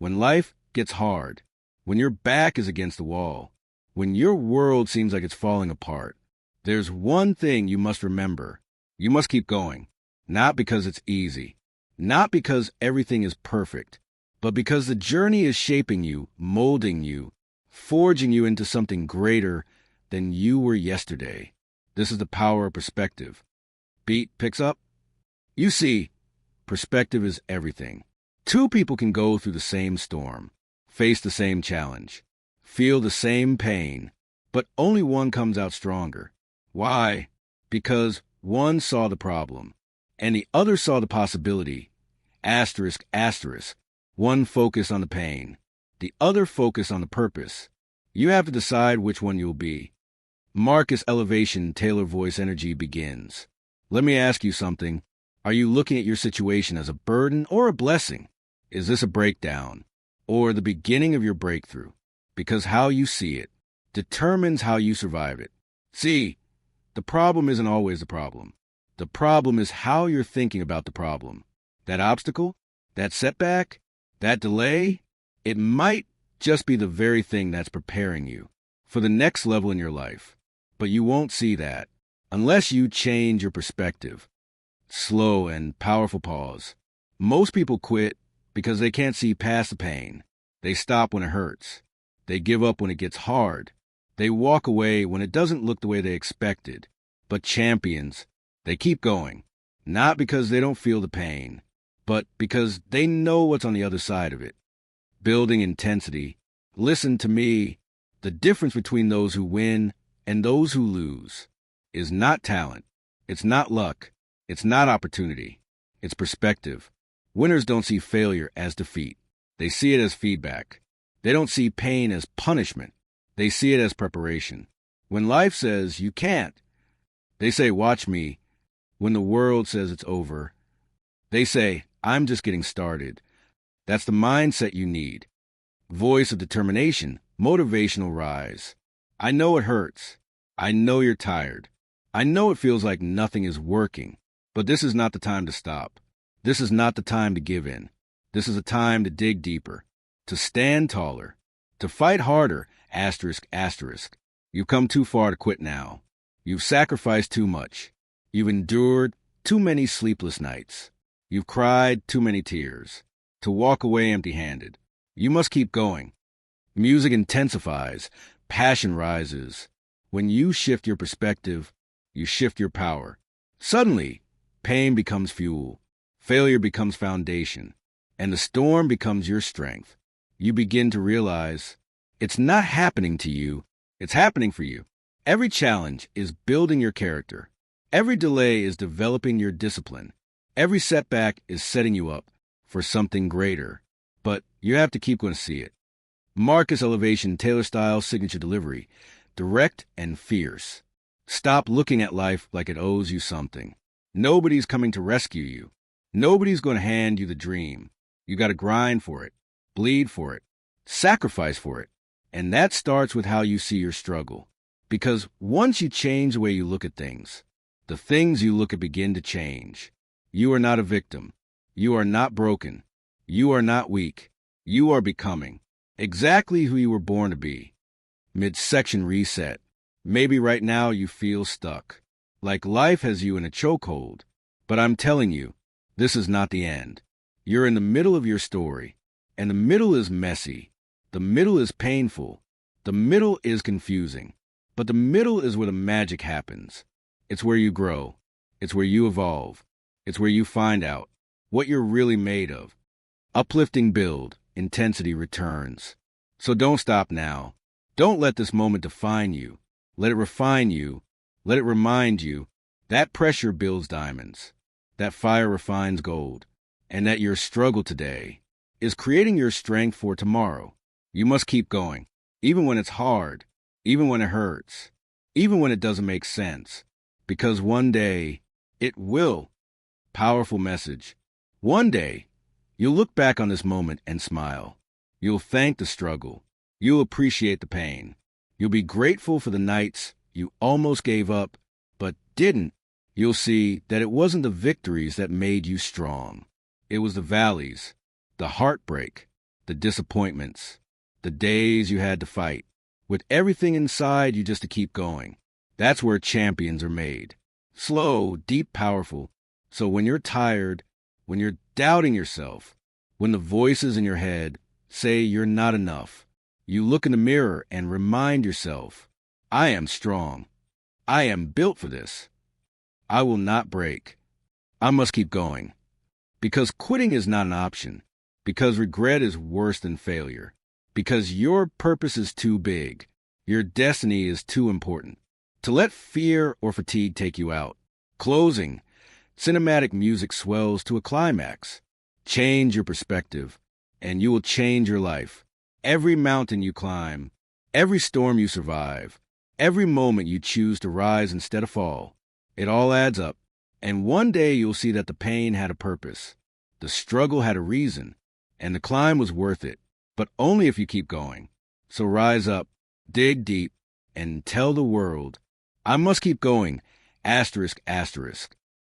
When life gets hard, when your back is against the wall, when your world seems like it's falling apart, there's one thing you must remember. You must keep going, not because it's easy, not because everything is perfect, but because the journey is shaping you, molding you, forging you into something greater than you were yesterday. This is the power of perspective. Beat picks up. You see, perspective is everything. Two people can go through the same storm, face the same challenge, feel the same pain, but only one comes out stronger. Why? Because one saw the problem, and the other saw the possibility. Asterisk, asterisk. One focused on the pain, the other focused on the purpose. You have to decide which one you'll be. Marcus Elevation Taylor Voice Energy begins. Let me ask you something. Are you looking at your situation as a burden or a blessing? Is this a breakdown or the beginning of your breakthrough? Because how you see it determines how you survive it. See, the problem isn't always the problem. The problem is how you're thinking about the problem. That obstacle, that setback, that delay, it might just be the very thing that's preparing you for the next level in your life. But you won't see that unless you change your perspective. Slow and powerful pause. Most people quit because they can't see past the pain. They stop when it hurts. They give up when it gets hard. They walk away when it doesn't look the way they expected. But champions, they keep going, not because they don't feel the pain, but because they know what's on the other side of it. Building intensity. Listen to me. The difference between those who win and those who lose is not talent. It's not luck. It's not opportunity. It's perspective. Winners don't see failure as defeat. They see it as feedback. They don't see pain as punishment. They see it as preparation. When life says you can't, they say, watch me. When the world says it's over, they say, I'm just getting started. That's the mindset you need. Voice of determination, motivational rise. I know it hurts. I know you're tired. I know it feels like nothing is working, but this is not the time to stop. This is not the time to give in. This is a time to dig deeper, to stand taller, to fight harder, asterisk, asterisk. You've come too far to quit now. You've sacrificed too much. You've endured too many sleepless nights. You've cried too many tears to walk away empty-handed. You must keep going. Music intensifies. Passion rises. When you shift your perspective, you shift your power. Suddenly, pain becomes fuel. Failure becomes foundation. And the storm becomes your strength. You begin to realize it's not happening to you. It's happening for you. Every challenge is building your character. Every delay is developing your discipline. Every setback is setting you up for something greater. But you have to keep going to see it. Marcus Elevation Taylor Style Signature Delivery. Direct and fierce. Stop looking at life like it owes you something. Nobody's coming to rescue you. Nobody's going to hand you the dream. You got to grind for it, bleed for it, sacrifice for it. And that starts with how you see your struggle. Because once you change the way you look at things, the things you look at begin to change. You are not a victim. You are not broken. You are not weak. You are becoming exactly who you were born to be. Midsection reset. Maybe right now you feel stuck, like life has you in a chokehold. But I'm telling you, this is not the end. You're in the middle of your story, and the middle is messy. The middle is painful. The middle is confusing. But the middle is where the magic happens. It's where you grow. It's where you evolve. It's where you find out what you're really made of. Uplifting build, intensity returns. So don't stop now. Don't let this moment define you. Let it refine you. Let it remind you that pressure builds diamonds, that fire refines gold, and that your struggle today is creating your strength for tomorrow. You must keep going, even when it's hard, even when it hurts, even when it doesn't make sense, because one day it will. Powerful message. One day, you'll look back on this moment and smile. You'll thank the struggle. You'll appreciate the pain. You'll be grateful for the nights you almost gave up, but didn't. You'll see that it wasn't the victories that made you strong. It was the valleys, the heartbreak, the disappointments, the days you had to fight, with everything inside you just to keep going. That's where champions are made. Slow, deep, powerful. So when you're tired, when you're doubting yourself, when the voices in your head say you're not enough, you look in the mirror and remind yourself, I am strong. I am built for this. I will not break. I must keep going. Because quitting is not an option. Because regret is worse than failure. Because your purpose is too big. Your destiny is too important to let fear or fatigue take you out. Closing. Cinematic music swells to a climax. Change your perspective, and you will change your life. Every mountain you climb, every storm you survive, every moment you choose to rise instead of fall, it all adds up. And one day you'll see that the pain had a purpose, the struggle had a reason, and the climb was worth it, but only if you keep going. So rise up, dig deep, and tell the world, I must keep going, asterisk, asterisk.